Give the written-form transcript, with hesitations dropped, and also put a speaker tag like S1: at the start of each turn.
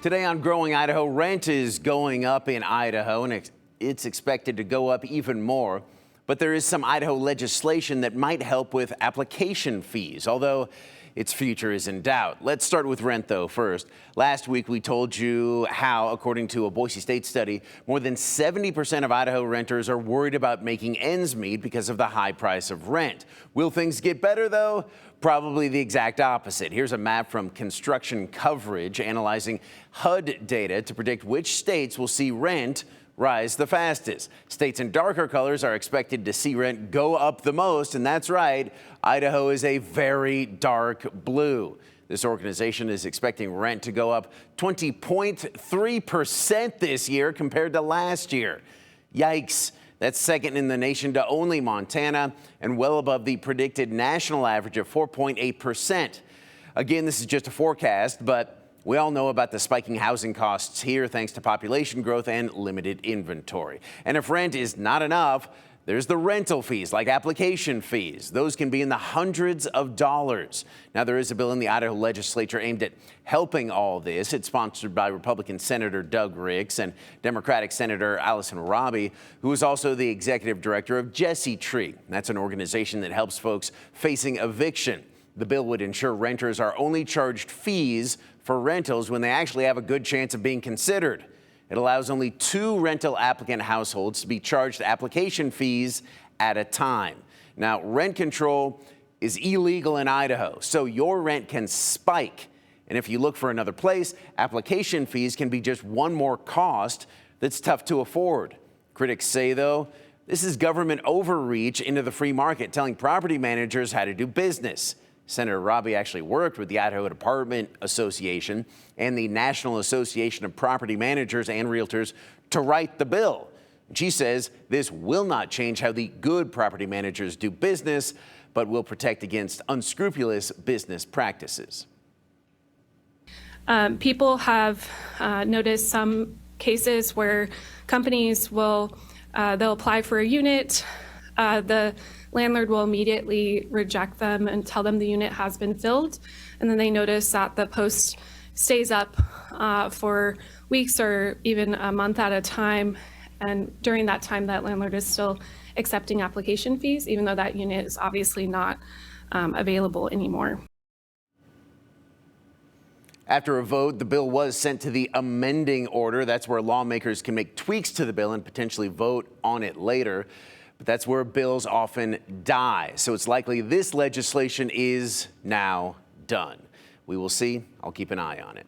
S1: Today on Growing Idaho, rent is going up in Idaho, and it's expected to go up even more. But there is some Idaho legislation that might help with application fees, although its future is in doubt. Let's start with rent, though, first. Last week, we told you how, according to a Boise State study, more than 70% of Idaho renters are worried about making ends meet because of the high price of rent. Will things get better, though? Probably the exact opposite. Here's a map from Construction Coverage analyzing HUD data to predict which states will see rent rise the fastest. States in darker colors are expected to see rent go up the most, and that's right, Idaho is a very dark blue. This organization is expecting rent to go up 20.3% this year compared to last year. Yikes. That's second in the nation to only Montana and well above the predicted national average of 4.8%. Again, this is just a forecast, but we all know about the spiking housing costs here thanks to population growth and limited inventory. And if rent is not enough, there's the rental fees, like application fees. Those can be in the hundreds of dollars. Now, there is a bill in the Idaho legislature aimed at helping all this. It's sponsored by Republican Senator Doug Ricks and Democratic Senator Allison Robbie, who is also the executive director of Jesse Tree. That's an organization that helps folks facing eviction. The bill would ensure renters are only charged fees for rentals when they actually have a good chance of being considered. It allows only 2 rental applicant households to be charged application fees at a time. Now, rent control is illegal in Idaho, so your rent can spike. And if you look for another place, application fees can be just one more cost that's tough to afford. Critics say, though, this is government overreach into the free market, telling property managers how to do business. Senator Robbie actually worked with the Idaho Apartment Association and the National Association of Property Managers and Realtors to write the bill. She says this will not change how the good property managers do business, but will protect against unscrupulous business practices.
S2: People have noticed some cases where companies will they'll apply for a unit. The landlord will immediately reject them and tell them the unit has been filled. And then they notice that the post stays up for weeks or even a month at a time. And during that time, that landlord is still accepting application fees, even though that unit is obviously not available anymore.
S1: After a vote, the bill was sent to the amending order. That's where lawmakers can make tweaks to the bill and potentially vote on it later. But that's where bills often die. So it's likely this legislation is now done. We will see. I'll keep an eye on it.